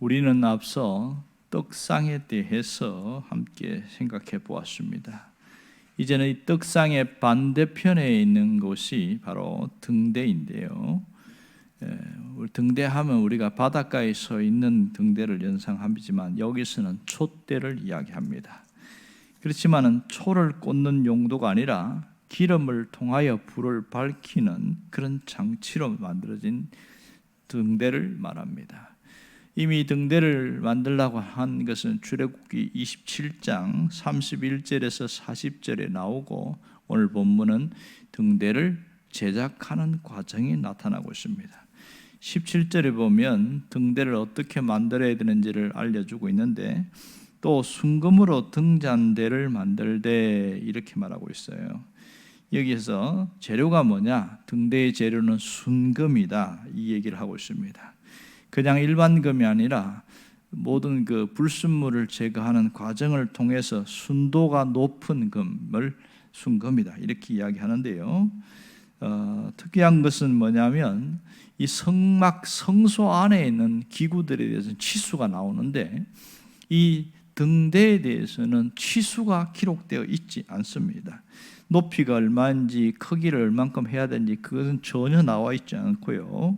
우리는 앞서 떡상에 대해서 함께 생각해 보았습니다. 이제는 이 떡상의 반대편에 있는 곳이 바로 등대인데요. 등대하면 우리가 바닷가에 서 있는 등대를 연상하지만 여기서는 촛대를 이야기합니다. 그렇지만은 초를 꽂는 용도가 아니라 기름을 통하여 불을 밝히는 그런 장치로 만들어진 등대를 말합니다. 이미 등대를 만들라고 한 것은 출애굽기 27장 31절에서 40절에 나오고 오늘 본문은 등대를 제작하는 과정이 나타나고 있습니다. 17절에 보면 등대를 어떻게 만들어야 되는지를 알려주고 있는데 또 순금으로 등잔대를 만들되 이렇게 말하고 있어요. 여기에서 재료가 뭐냐? 등대의 재료는 순금이다 이 얘기를 하고 있습니다. 그냥 일반 금이 아니라 모든 그 불순물을 제거하는 과정을 통해서 순도가 높은 금을 순금이다 이렇게 이야기하는데요. 특이한 것은 뭐냐면 이 성소 안에 있는 기구들에 대해서는 치수가 나오는데 이 등대에 대해서는 치수가 기록되어 있지 않습니다. 높이가 얼마인지 크기를 얼만큼 해야 되는지 그것은 전혀 나와 있지 않고요.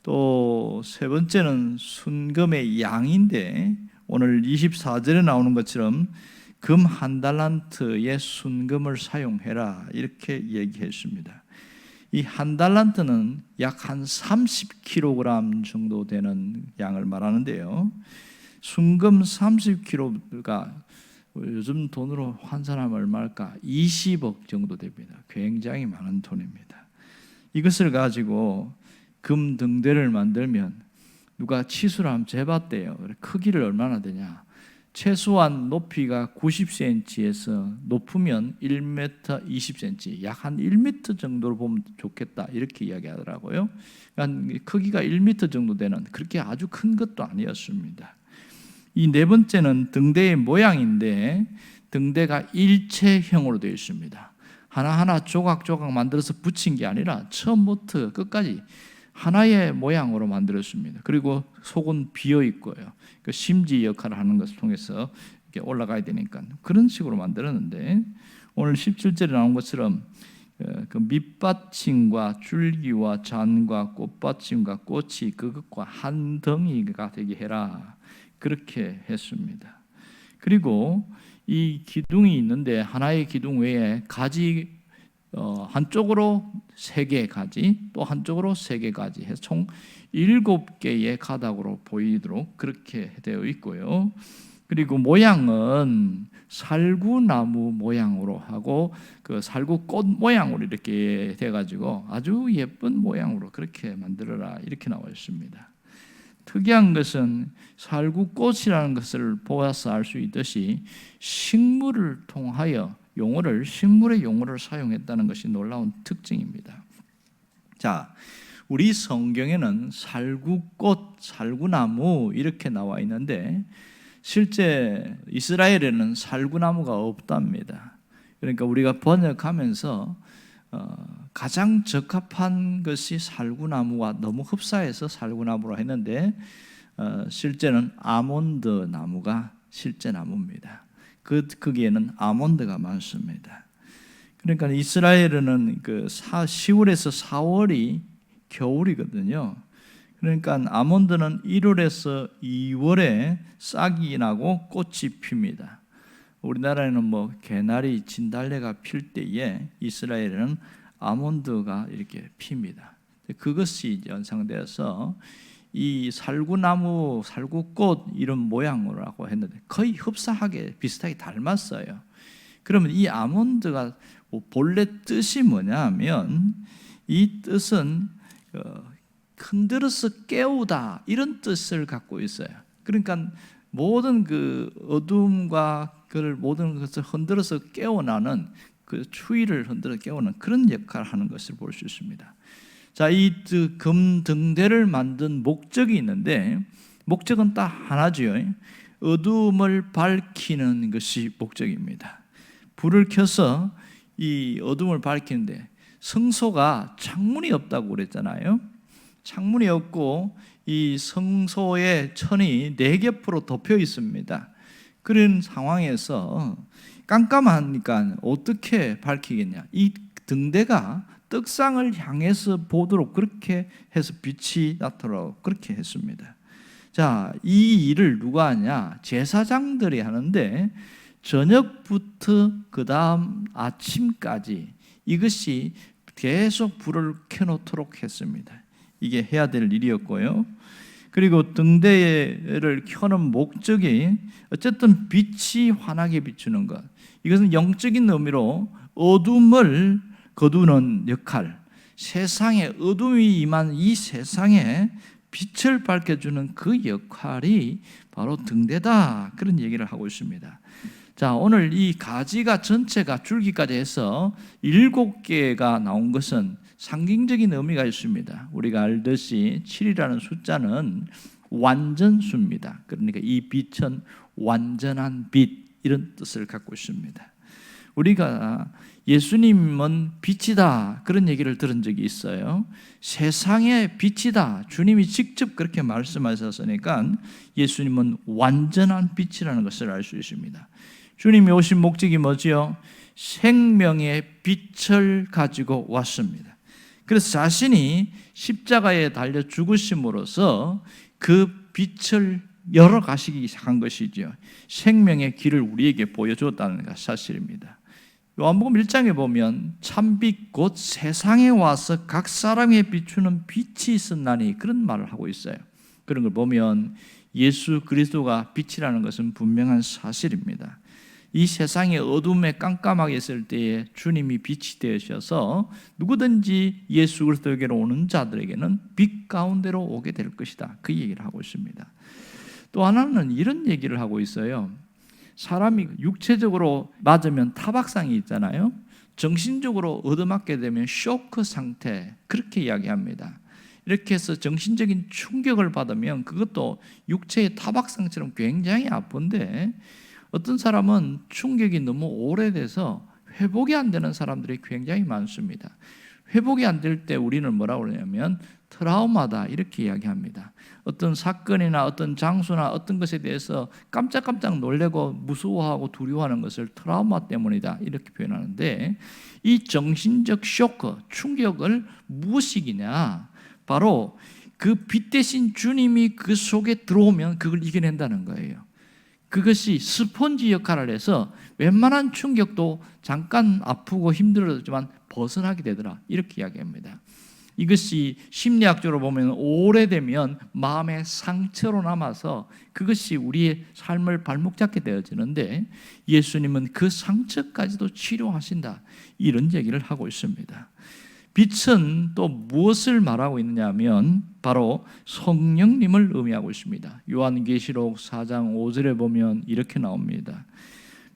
또 세 번째는 순금의 양인데 오늘 24절에 나오는 것처럼 금 한 달란트의 순금을 사용해라 이렇게 얘기했습니다. 이 한 달란트는 약 한 30kg 정도 되는 양을 말하는데요. 순금 30kg가 요즘 돈으로 환산하면 얼마일까? 20억 정도 됩니다. 굉장히 많은 돈입니다. 이것을 가지고 금 등대를 만들면 누가 치수를 한번 재봤대요. 크기를 얼마나 되냐? 최소한 높이가 90cm에서 높으면 1m 20cm, 약 한 1m 정도로 보면 좋겠다 이렇게 이야기하더라고요. 그러니까 크기가 1m 정도 되는 그렇게 아주 큰 것도 아니었습니다. 이 네 번째는 등대의 모양인데 등대가 일체형으로 되어 있습니다. 하나하나 조각조각 만들어서 붙인 게 아니라 처음부터 끝까지 하나의 모양으로 만들었습니다. 그리고 속은 비어 있고요. 그 심지 역할을 하는 것을 통해서 이렇게 올라가야 되니까 그런 식으로 만들었는데 오늘 17절에 나온 것처럼 그 밑받침과 줄기와 잔과 꽃받침과 꽃이 그것과 한 덩이가 되게 해라 그렇게 했습니다. 그리고 이 기둥이 있는데 하나의 기둥 외에 가지 한쪽으로 3개 가지 또 한쪽으로 3개 가지 해서 총 7개의 가닥으로 보이도록 그렇게 되어 있고요. 그리고 모양은 살구나무 모양으로 하고 그 살구꽃 모양으로 이렇게 돼가지고 아주 예쁜 모양으로 그렇게 만들어라 이렇게 나와 있습니다. 특이한 것은 살구꽃이라는 것을 보아서 알 수 있듯이 식물을 통하여 식물의 용어를 사용했다는 것이 놀라운 특징입니다. 자, 우리 성경에는 살구꽃, 살구나무 이렇게 나와 있는데 실제 이스라엘에는 살구나무가 없답니다. 그러니까 우리가 번역하면서 가장 적합한 것이 살구나무와 너무 흡사해서 살구나무로 했는데 실제는 아몬드 나무가 실제 나무입니다. 거기에는 아몬드가 많습니다. 그러니까 이스라엘은 그 10월에서 4월이 겨울이거든요. 그러니까 아몬드는 1월에서 2월에 싹이 나고 꽃이 핍니다. 우리나라에는 뭐 개나리, 진달래가 필 때에 이스라엘에는 아몬드가 이렇게 핍니다. 그것이 연상되어서 이 살구나무, 살구꽃 이런 모양으로 했는데 거의 흡사하게 비슷하게 닮았어요. 그러면 이 아몬드가 본래 뜻이 뭐냐면 이 뜻은 흔들어서 깨우다 이런 뜻을 갖고 있어요. 그러니까 모든 그 어둠과 그 모든 것을 흔들어서 깨어나는 그 추위를 흔들어 깨우는 그런 역할을 하는 것을 볼 수 있습니다. 자, 이 금 등대를 만든 목적이 있는데 목적은 딱 하나죠. 어둠을 밝히는 것이 목적입니다. 불을 켜서 이 어둠을 밝히는데 성소가 창문이 없다고 그랬잖아요. 창문이 없고 이 성소의 천이 4겹으로 덮여 있습니다. 그런 상황에서 깜깜하니까 어떻게 밝히겠냐? 이 등대가 떡상을 향해서 보도록 그렇게 해서 빛이 나타나도록 그렇게 했습니다. 자, 이 일을 누가 하냐? 제사장들이 하는데 저녁부터 그 다음 아침까지 이것이 계속 불을 켜놓도록 했습니다. 이게 해야 될 일이었고요. 그리고 등대를 켜는 목적이 어쨌든 빛이 환하게 비추는 것. 이것은 영적인 의미로 어둠을 거두는 역할, 세상에 어둠이 임한 이 세상에 빛을 밝혀주는 그 역할이 바로 등대다, 그런 얘기를 하고 있습니다. 자, 오늘 이 가지가 전체가 줄기까지 해서 7개가 나온 것은 상징적인 의미가 있습니다. 우리가 알듯이 7이라는 숫자는 완전수입니다. 그러니까 이 빛은 완전한 빛, 이런 뜻을 갖고 있습니다. 우리가 예수님은 빛이다, 그런 얘기를 들은 적이 있어요. 세상의 빛이다, 주님이 직접 그렇게 말씀하셨으니까 예수님은 완전한 빛이라는 것을 알 수 있습니다. 주님이 오신 목적이 뭐지요? 생명의 빛을 가지고 왔습니다. 그래서 자신이 십자가에 달려 죽으심으로써 그 빛을 열어가시기 시작한 것이죠. 생명의 길을 우리에게 보여주었다는 것 사실입니다. 요한복음 1장에 보면 참빛 곧 세상에 와서 각 사람에 비추는 빛이 있었나니, 그런 말을 하고 있어요. 그런 걸 보면 예수 그리스도가 빛이라는 것은 분명한 사실입니다. 이 세상의 어둠에 깜깜하게 있을 때에 주님이 빛이 되셔서 누구든지 예수 그리스도에게로 오는 자들에게는 빛 가운데로 오게 될 것이다, 그 얘기를 하고 있습니다. 또 하나는 이런 얘기를 하고 있어요. 사람이 육체적으로 맞으면 타박상이 있잖아요. 정신적으로 얻어맞게 되면 쇼크 상태, 그렇게 이야기합니다. 이렇게 해서 정신적인 충격을 받으면 그것도 육체의 타박상처럼 굉장히 아픈데, 어떤 사람은 충격이 너무 오래돼서 회복이 안 되는 사람들이 굉장히 많습니다. 회복이 안 될 때 우리는 뭐라고 그러냐면 트라우마다, 이렇게 이야기합니다. 어떤 사건이나 어떤 장소나 어떤 것에 대해서 깜짝깜짝 놀래고 무서워하고 두려워하는 것을 트라우마 때문이다, 이렇게 표현하는데, 이 정신적 쇼크, 충격을 무엇이기냐? 바로 그 빛 대신 주님이 그 속에 들어오면 그걸 이겨낸다는 거예요. 그것이 스펀지 역할을 해서 웬만한 충격도 잠깐 아프고 힘들었지만 벗어나게 되더라, 이렇게 이야기합니다. 이것이 심리학적으로 보면 오래되면 마음의 상처로 남아서 그것이 우리의 삶을 발목 잡게 되어지는데, 예수님은 그 상처까지도 치료하신다, 이런 얘기를 하고 있습니다. 빛은 또 무엇을 말하고 있느냐 하면 바로 성령님을 의미하고 있습니다. 요한계시록 4장 5절에 보면 이렇게 나옵니다.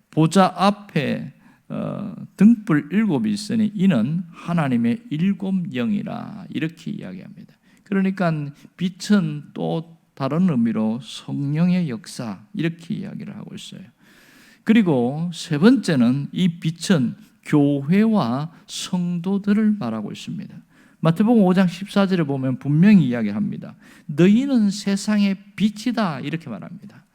보좌 앞에 등불 7이 있으니 이는 하나님의 7영이라, 이렇게 이야기합니다. 그러니까 빛은 또 다른 의미로 성령의 역사, 이렇게 이야기를 하고 있어요. 그리고 세 번째는 이 빛은 교회와 성도들을 말하고 있습니다. 마태복음 5장 14절에 보면 분명히 이야기합니다. 너희는 세상의 빛이다, 이렇게 말합니다.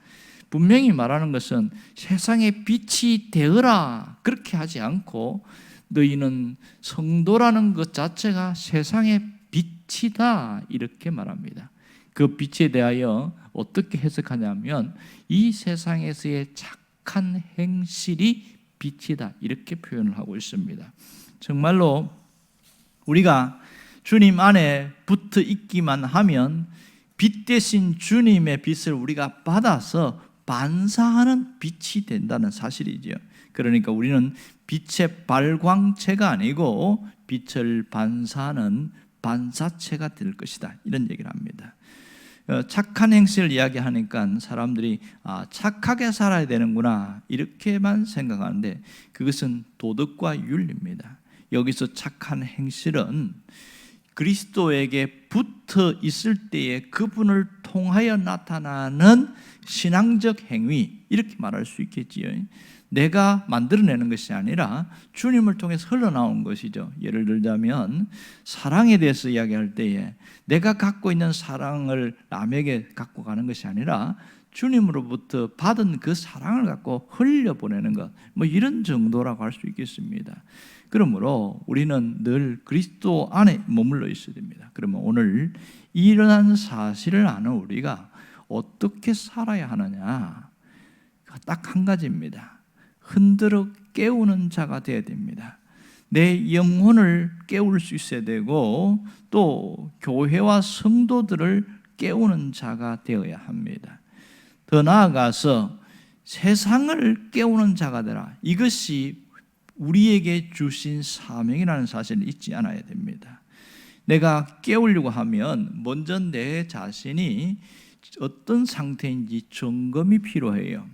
분명히 말하는 것은 세상의 빛이 되어라, 그렇게 하지 않고 너희는 성도라는 것 자체가 세상의 빛이다, 이렇게 말합니다. 그 빛에 대하여 어떻게 해석하냐면 이 세상에서의 착한 행실이 빛이다, 이렇게 표현을 하고 있습니다. 정말로 우리가 주님 안에 붙어 있기만 하면 빛 대신 주님의 빛을 우리가 받아서 반사하는 빛이 된다는 사실이죠. 그러니까 우리는 빛의 발광체가 아니고 빛을 반사하는 반사체가 될 것이다, 이런 얘기를 합니다. 착한 행실을 이야기하니까 사람들이 착하게 살아야 되는구나, 이렇게만 생각하는데 그것은 도덕과 윤리입니다. 여기서 착한 행실은 그리스도에게 붙어 있을 때에 그분을 통하여 나타나는 신앙적 행위, 이렇게 말할 수 있겠지요. 내가 만들어내는 것이 아니라 주님을 통해서 흘러나온 것이죠. 예를 들자면 사랑에 대해서 이야기할 때에 내가 갖고 있는 사랑을 남에게 갖고 가는 것이 아니라 주님으로부터 받은 그 사랑을 갖고 흘려보내는 것, 뭐 이런 정도라고 할 수 있겠습니다. 그러므로 우리는 늘 그리스도 안에 머물러 있어야 됩니다. 그러면 오늘 일어난 사실을 아는 우리가 어떻게 살아야 하느냐, 딱 한 가지입니다. 흔들어 깨우는 자가 되어야 됩니다. 내 영혼을 깨울 수 있어야 되고 또 교회와 성도들을 깨우는 자가 되어야 합니다. 더 나아가서 세상을 깨우는 자가 되라. 이것이 우리에게 주신 사명이라는 사실을 잊지 않아야 됩니다. 내가 깨우려고 하면 먼저 내 자신이 어떤 상태인지 점검이 필요해요.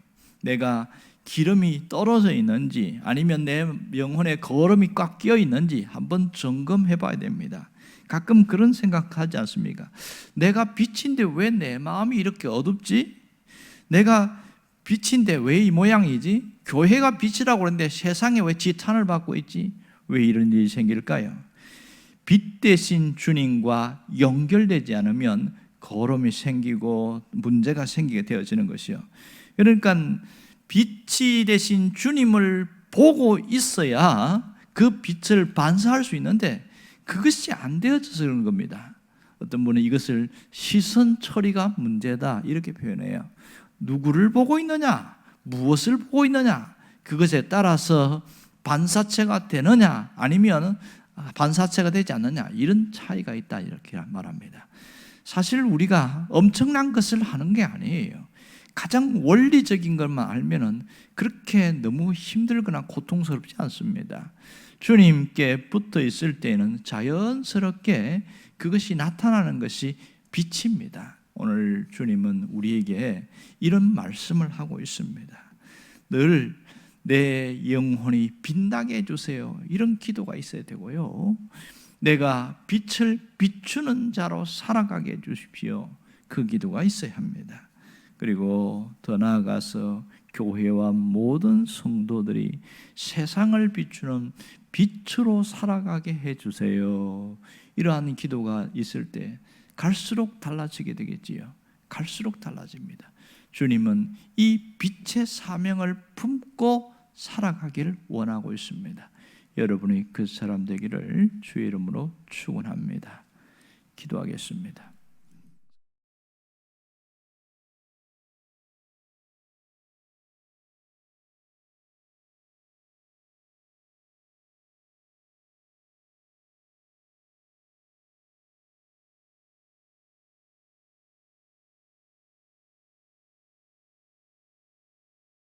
내가 기름이 떨어져 있는지 아니면 내 영혼에 거름이 꽉 끼어 있는지 한번 점검해 봐야 됩니다. 가끔 그런 생각하지 않습니까? 내가 빛인데 왜 내 마음이 이렇게 어둡지? 내가 빛인데 왜 이 모양이지? 교회가 빛이라고 그러는데 세상에 왜 지탄을 받고 있지? 왜 이런 일이 생길까요? 빛 대신 주님과 연결되지 않으면 거름이 생기고 문제가 생기게 되어지는 것이요. 그러니까 빛이 되신 주님을 보고 있어야 그 빛을 반사할 수 있는데 그것이 안 되어져서 그런 겁니다. 어떤 분은 이것을 시선 처리가 문제다 이렇게 표현해요. 누구를 보고 있느냐, 무엇을 보고 있느냐, 그것에 따라서 반사체가 되느냐 아니면 반사체가 되지 않느냐, 이런 차이가 있다 이렇게 말합니다. 사실 우리가 엄청난 것을 하는 게 아니에요. 가장 원리적인 것만 알면은 그렇게 너무 힘들거나 고통스럽지 않습니다. 주님께 붙어 있을 때는 자연스럽게 그것이 나타나는 것이 빛입니다. 오늘 주님은 우리에게 이런 말씀을 하고 있습니다. 늘 내 영혼이 빛나게 해주세요. 이런 기도가 있어야 되고요. 내가 빛을 비추는 자로 살아가게 해주십시오. 그 기도가 있어야 합니다. 그리고 더 나아가서 교회와 모든 성도들이 세상을 비추는 빛으로 살아가게 해주세요. 이러한 기도가 있을 때 갈수록 달라지게 되겠지요. 갈수록 달라집니다. 주님은 이 빛의 사명을 품고 살아가기를 원하고 있습니다. 여러분이 그 사람 되기를 주의 이름으로 축원합니다. 기도하겠습니다.